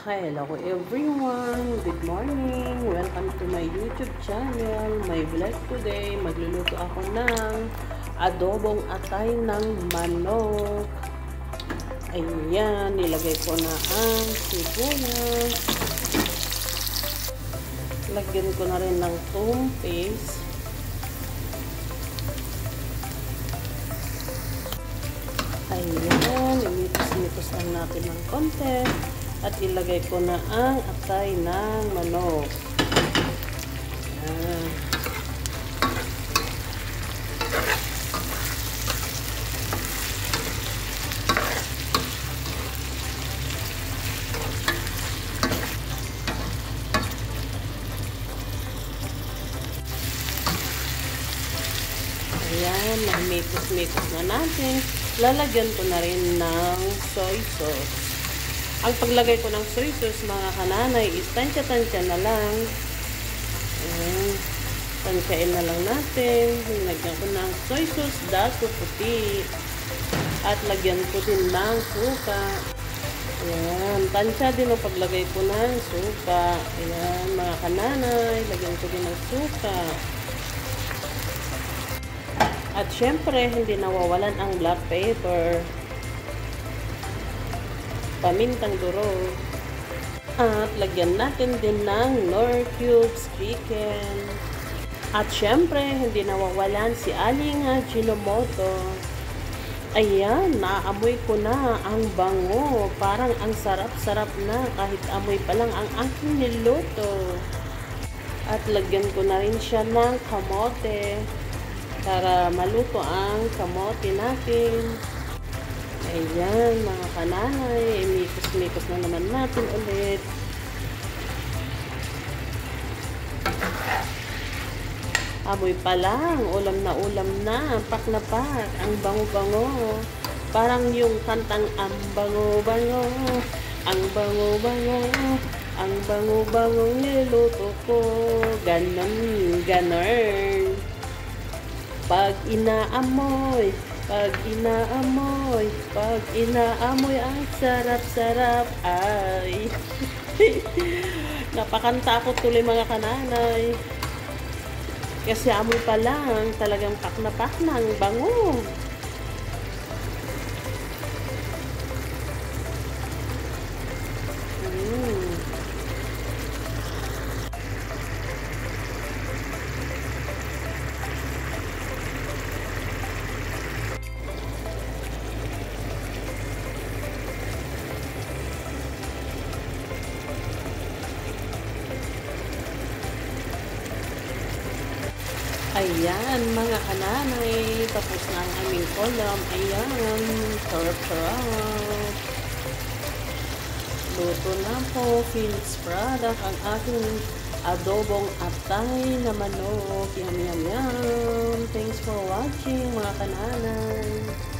Hello everyone! Good morning! Welcome to my YouTube channel. My vlog today, magluluto ako ng adobong atay ng manok. Ayan, nilagay ko na ang sibuyas. Lagyan ko na rin ng tom paste. Ayan, imitos-mitos lang natin ng konti. At ilagay ko na ang atay ng manok. Ayan. Ayan, mahimitos-mitos na natin. Lalagyan ko na rin ng soy sauce. Ang paglagay ko ng soy sauce, mga kananay, is tansya-tansya na lang. Ayan. Tansyain na lang natin. Lagyan ko ng soy sauce, dato puti. At lagyan ko din ng suka. Ayan. Tansya din ang paglagay ko ng suka. Ayan, mga kananay. Lagyan ko din ng suka. At syempre, hindi nawawalan ang black pepper. Pamintang durog. At lagyan natin din ng Knorr cubes chicken. At syempre, hindi nawawalan si Aling Ajinomoto. Ayan, naamoy ko na ang bango. Parang ang sarap-sarap na kahit amoy pa lang ang aking niluto. At lagyan ko na rin siya ng kamote para maluto ang kamote natin. Ayan, mga kananay, mikos-mikos na naman natin ulit. Amoy pa lang, ulam na, pak na pak, ang bango-bango. Parang yung kantang ang bango-bango, ang bango-bango, ang bango-bangong niluto ko. Ganon. Pag inaamoy, ang sarap-sarap ay. Napakanta ako tuloy, mga kananay. Kasi amoy pa lang, talagang pak na ang bango. Ayan, mga kananay, tapos na ang aming ulam. Ayan, sarap-sarap. Luto na po, finished product, ang aking adobong atay na manok. Yum, yum, yum. Thanks for watching, mga kananay.